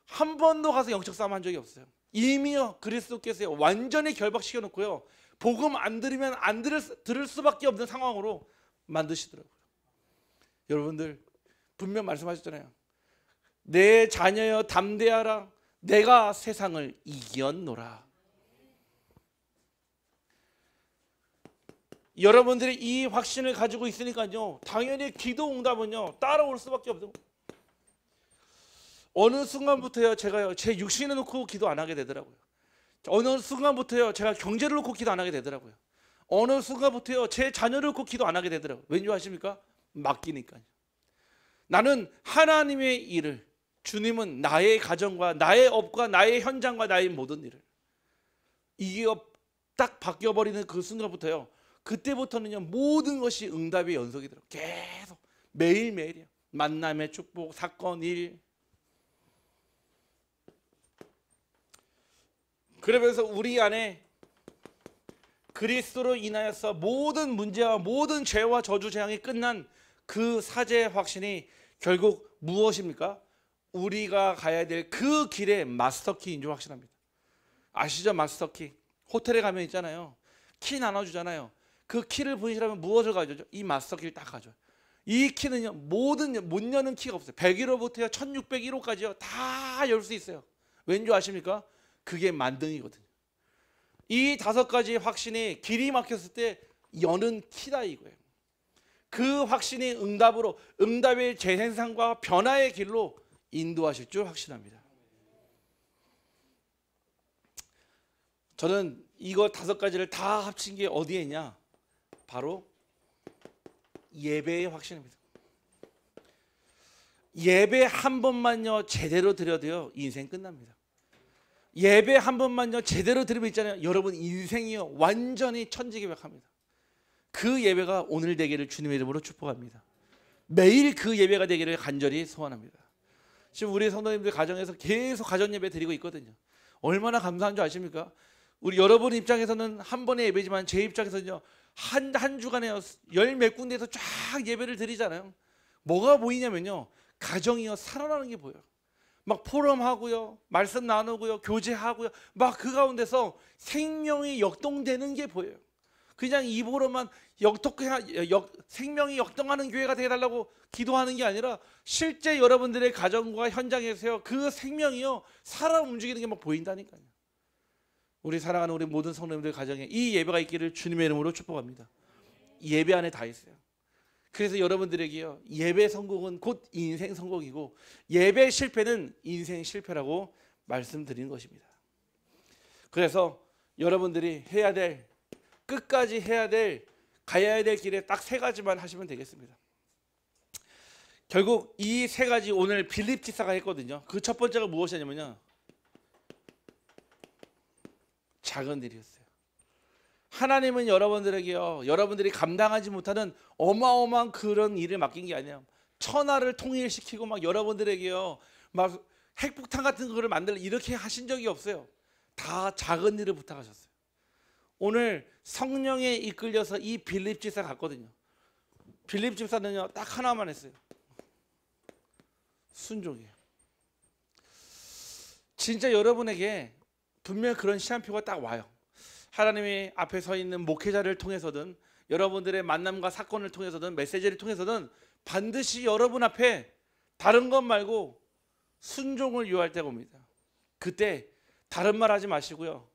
한 번도 가서 영적 싸움 한 적이 없어요. 이미요 그리스도께서 완전히 결박시켜 놓고요. 복음 안 들으면 안 들을 수밖에 없는 상황으로 만드시더라고요. 여러분들 분명 말씀하셨잖아요. 내 자녀여 담대하라. 내가 세상을 이겼노라. 여러분들이 이 확신을 가지고 있으니까요, 당연히 기도 응답은요 따라올 수밖에 없어요. 어느 순간부터요 제가요 제 육신을 놓고 기도 안 하게 되더라고요. 어느 순간부터요 제가 경제를 놓고 기도 안 하게 되더라고요. 어느 순간부터요 제 자녀를 놓고 기도 안 하게 되더라고요. 왠지 아십니까? 맡기니까요. 나는 하나님의 일을, 주님은 나의 가정과 나의 업과 나의 현장과 나의 모든 일을, 이게 딱 바뀌어버리는 그 순간부터요, 그때부터는요 모든 것이 응답의 연속이더라고요. 계속 매일매일이요. 만남의 축복, 사건, 일. 그러면서 우리 안에 그리스도로 인하여서 모든 문제와 모든 죄와 저주 재앙이 끝난 그 사제의 확신이 결국 무엇입니까? 우리가 가야 될 그 길의 마스터키인 줄 확신합니다. 아시죠? 마스터키. 호텔에 가면 있잖아요, 키 나눠주잖아요. 그 키를 분실하면 무엇을 가져죠? 이 마스터키를 딱 가져요. 이 키는요 모든 못 여는 키가 없어요. 101호부터 1601호까지요 다 열 수 있어요. 왠지 아십니까? 그게 만등이거든요. 이 5가지 확신이 길이 막혔을 때 여는 키다 이거예요. 그 확신이 응답으로, 응답의 재생산과 변화의 길로 인도하실 줄 확신합니다. 저는 이거 5가지를 다 합친 게 어디에 있냐? 바로 예배의 확신입니다. 예배 한 번만요 제대로 드려도요 인생 끝납니다. 예배 한 번만요 제대로 드리면 있잖아요, 여러분 인생이요 완전히 천지개벽합니다. 그 예배가 오늘 되기를 주님의 이름으로 축복합니다. 매일 그 예배가 되기를 간절히 소원합니다. 지금 우리 성도님들 가정에서 계속 가정 예배 드리고 있거든요. 얼마나 감사한 줄 아십니까? 우리 여러분 입장에서는 한 번의 예배지만 제 입장에서는요 한 주간에 10몇 군데에서 쫙 예배를 드리잖아요. 뭐가 보이냐면요, 가정이요 살아나는 게 보여요. 막 포럼하고요, 말씀 나누고요, 교제하고요, 막 그 가운데서 생명이 역동되는 게 보여요. 그냥 입으로만 생명이 역동하는 교회가 되어달라고 기도하는 게 아니라 실제 여러분들의 가정과 현장에서요 그 생명이요 살아 움직이는 게 막 보인다니까요. 우리 사랑하는 우리 모든 성도님들 가정에 이 예배가 있기를 주님의 이름으로 축복합니다. 예배 안에 다 있어요. 그래서 여러분들에게요 예배 성공은 곧 인생 성공이고 예배 실패는 인생 실패라고 말씀드리는 것입니다. 그래서 여러분들이 해야 될, 끝까지 해야 될, 가야 될 길에 딱 3가지만 하시면 되겠습니다. 결국 이 3가지 오늘 빌립 집사가 했거든요. 그 첫 번째가 무엇이냐면요, 작은 일이었어요. 하나님은 여러분들에게요 여러분들이 감당하지 못하는 어마어마한 그런 일을 맡긴 게 아니에요. 천하를 통일시키고 막 여러분들에게요 막 핵폭탄 같은 거를 만들어 이렇게 하신 적이 없어요. 다 작은 일을 부탁하셨어요. 오늘 성령에 이끌려서 이 빌립 집사 갔거든요. 빌립 집사는요 딱 하나만 했어요. 순종이에요. 진짜 여러분에게 분명 그런 시한표가 딱 와요. 하나님이 앞에 서 있는 목회자를 통해서든 여러분들의 만남과 사건을 통해서든 메시지를 통해서든 반드시 여러분 앞에 다른 것 말고 순종을 요할 때가 옵니다. 그때 다른 말 하지 마시고요,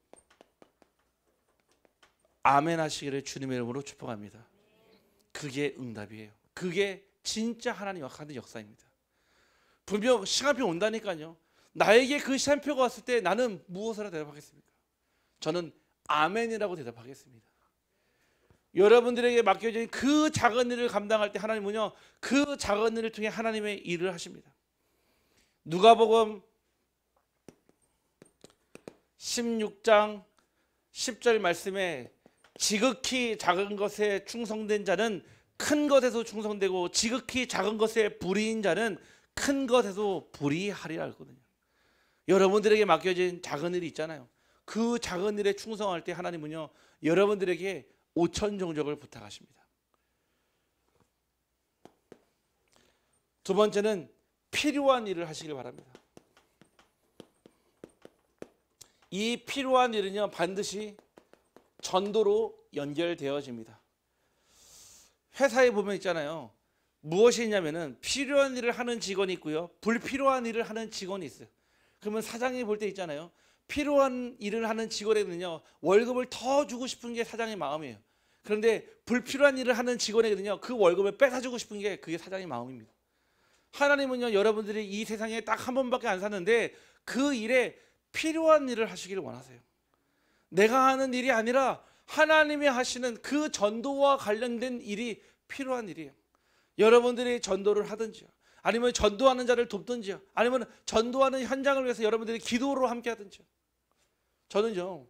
아멘 하시기를 주님의 이름으로 축복합니다. 그게 응답이에요. 그게 진짜 하나님 하는 역사입니다. 분명 시간표 온다니까요. 나에게 그 시간표가 왔을 때 나는 무엇으로 대답하겠습니까? 저는 아멘이라고 대답하겠습니다. 여러분들에게 맡겨진 그 작은 일을 감당할 때 하나님은요 그 작은 일을 통해 하나님의 일을 하십니다. 누가복음 16장 10절 말씀에 지극히 작은 것에 충성된 자는 큰 것에서 충성되고 지극히 작은 것에 불의인 자는 큰 것에서 불의하리라 했거든요. 여러분들에게 맡겨진 작은 일이 있잖아요. 그 작은 일에 충성할 때 하나님은요 여러분들에게 5천 종족을 부탁하십니다. 두 번째는 필요한 일을 하시길 바랍니다. 이 필요한 일은요 반드시 전도로 연결되어집니다. 회사에 보면 있잖아요, 무엇이 있냐면은 필요한 일을 하는 직원이 있고요, 불필요한 일을 하는 직원이 있어요. 그러면 사장이 볼 때 있잖아요. 필요한 일을 하는 직원에는요, 월급을 더 주고 싶은 게 사장의 마음이에요. 그런데 불필요한 일을 하는 직원에게는요, 그 월급을 뺏어주고 싶은 게 그게 사장의 마음입니다. 하나님은요, 여러분들이 이 세상에 딱 한 번밖에 안 사는데 그 일에 필요한 일을 하시기를 원하세요. 내가 하는 일이 아니라 하나님이 하시는 그 전도와 관련된 일이 필요한 일이에요. 여러분들이 전도를 하든지요, 아니면 전도하는 자를 돕든지요, 아니면 전도하는 현장을 위해서 여러분들이 기도로 함께 하든지요. 저는요,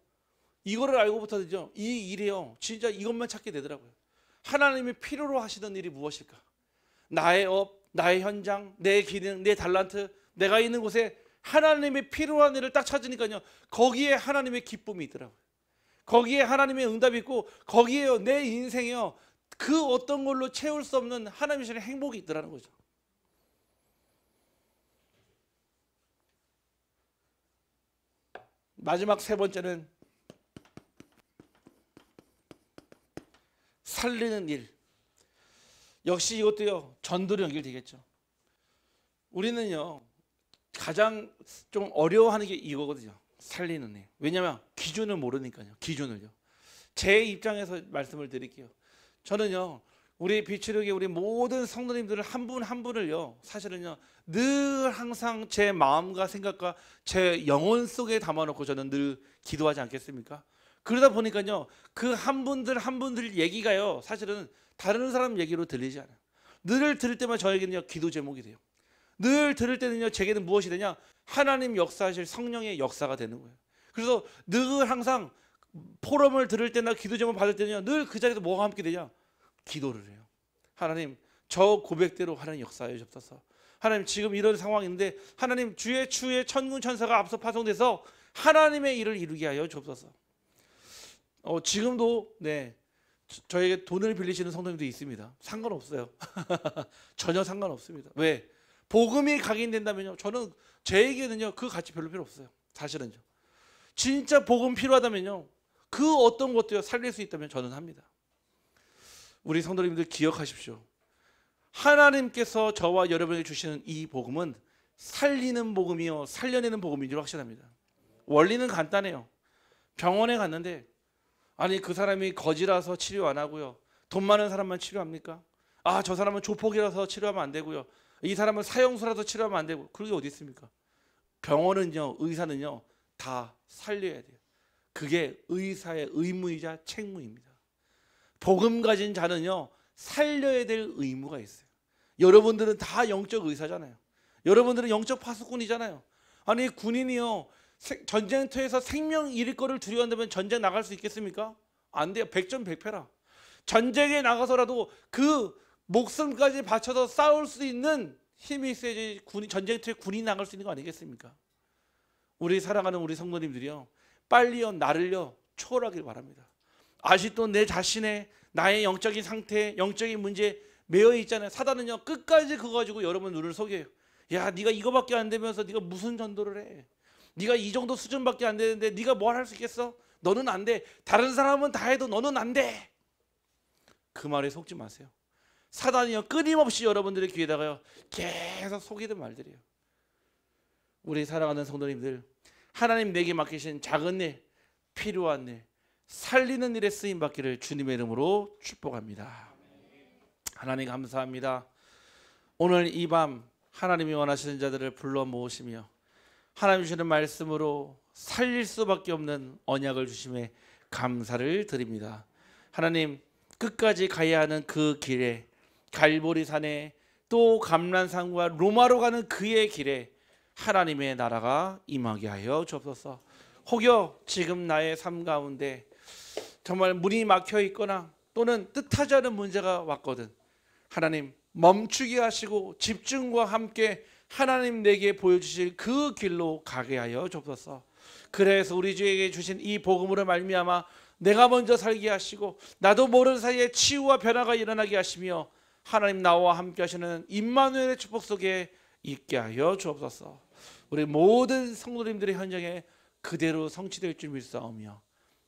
이거를 알고부터는요, 이 일이요, 진짜 이것만 찾게 되더라고요. 하나님이 필요로 하시는 일이 무엇일까? 나의 업, 나의 현장, 내 기능, 내 달란트, 내가 있는 곳에 하나님의 필요한 일을 딱 찾으니까요, 거기에 하나님의 기쁨이 있더라고요. 거기에 하나님의 응답이 있고, 거기에요, 내 인생에요, 그 어떤 걸로 채울 수 없는 하나님의 주시는 행복이 있더라는 거죠. 마지막 세 번째는 살리는 일. 역시 이것도요, 전도로 연결되겠죠. 우리는요, 가장 좀 어려워하는 게 이거거든요. 살리는 일. 왜냐하면 기준을 모르니까요. 기준을요. 제 입장에서 말씀을 드릴게요. 저는요, 우리 비추르기 우리 모든 성도님들을 한 분 한 분을요, 사실은요, 늘 항상 제 마음과 생각과 제 영혼 속에 담아놓고 저는 늘 기도하지 않겠습니까? 그러다 보니까요, 그 한 분들 한 분들 얘기가요, 사실은 다른 사람 얘기로 들리지 않아요. 늘 들을 때만 저에게는요, 기도 제목이 돼요. 늘 들을 때는요, 제게는 무엇이 되냐? 하나님 역사하실 성령의 역사가 되는 거예요. 그래서 늘 항상 포럼을 들을 때나 기도 제목 받을 때는요, 늘 그 자리에서 뭐가 함께 되냐? 기도를 해요. 하나님, 저 고백대로 하나님 역사해 주옵소서. 하나님, 지금 이런 상황인데 하나님, 주의 추에 천군 천사가 앞서 파송돼서 하나님의 일을 이루게 하여 주옵소서. 지금도 저에게 돈을 빌리시는 성도님도 있습니다. 상관없어요. 전혀 상관없습니다. 왜? 복음이 각인된다면요, 저는 제에게는요, 그 가치 별로 필요 없어요. 사실은요. 진짜 복음 필요하다면요, 그 어떤 것도요, 살릴 수 있다면 저는 합니다. 우리 성도님들 기억하십시오. 하나님께서 저와 여러분에게 주시는 이 복음은 살리는 복음이요, 살려내는 복음인 줄 확신합니다. 원리는 간단해요. 병원에 갔는데, 아니, 그 사람이 거지라서 치료 안 하고요, 돈 많은 사람만 치료합니까? 아, 저 사람은 조폭이라서 치료하면 안 되고요, 이 사람은 사형수라서 치료하면 안 되고, 그런 게 어디 있습니까? 병원은요, 의사는요, 다 살려야 돼요. 그게 의사의 의무이자 책무입니다. 복음 가진 자는요, 살려야 될 의무가 있어요. 여러분들은 다 영적 의사잖아요. 여러분들은 영적 파수꾼이잖아요. 아니, 군인이요, 전쟁터에서 생명 잃을 거를 두려워한다면 전쟁 나갈 수 있겠습니까? 안 돼요. 백전백패라. 전쟁에 나가서라도 그 목숨까지 바쳐서 싸울 수 있는 힘이 있어야지 전쟁터에 군인이 나갈 수 있는 거 아니겠습니까? 우리 사랑하는 우리 성도님들이요, 빨리요, 나를요, 초월하길 바랍니다. 아직도 내 자신의 나의 영적인 상태, 영적인 문제에 매여 있잖아요. 사단은요, 끝까지 그거 가지고 여러분 눈을 속여요. 야, 네가 이거밖에 안 되면서 네가 무슨 전도를 해? 네가 이 정도 수준밖에 안 되는데 네가 뭘 할 수 있겠어? 너는 안 돼. 다른 사람은 다 해도 너는 안 돼. 그 말에 속지 마세요. 사단이요, 끊임없이 여러분들의 귀에다가요, 계속 속이는 말들이에요. 우리 사랑하는 성도님들, 하나님 내게 맡기신 작은 일, 필요한 일, 살리는 일에 쓰임 받기를 주님의 이름으로 축복합니다. 하나님 감사합니다. 오늘 이 밤 하나님이 원하시는 자들을 불러 모으시며 하나님 주시는 말씀으로 살릴 수밖에 없는 언약을 주심에 감사를 드립니다. 하나님, 끝까지 가야 하는 그 길에, 갈보리산에 또 감람산과 로마로 가는 그의 길에 하나님의 나라가 임하게 하여 주옵소서. 혹여 지금 나의 삶 가운데 정말 문이 막혀 있거나 또는 뜻하지 않은 문제가 왔거든, 하나님 멈추게 하시고 집중과 함께 하나님 내게 보여주실 그 길로 가게 하여 주옵소서. 그래서 우리 주에게 주신 이 복음으로 말미암아 내가 먼저 살게 하시고 나도 모르는 사이에 치유와 변화가 일어나게 하시며 하나님 나와 함께 하시는 임마누엘의 축복 속에 있게 하여 주옵소서. 우리 모든 성도님들의 현장에 그대로 성취될 줄 믿사오며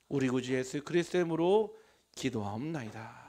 우리 구주 예수 그리스도의 이름으로 기도하옵나이다.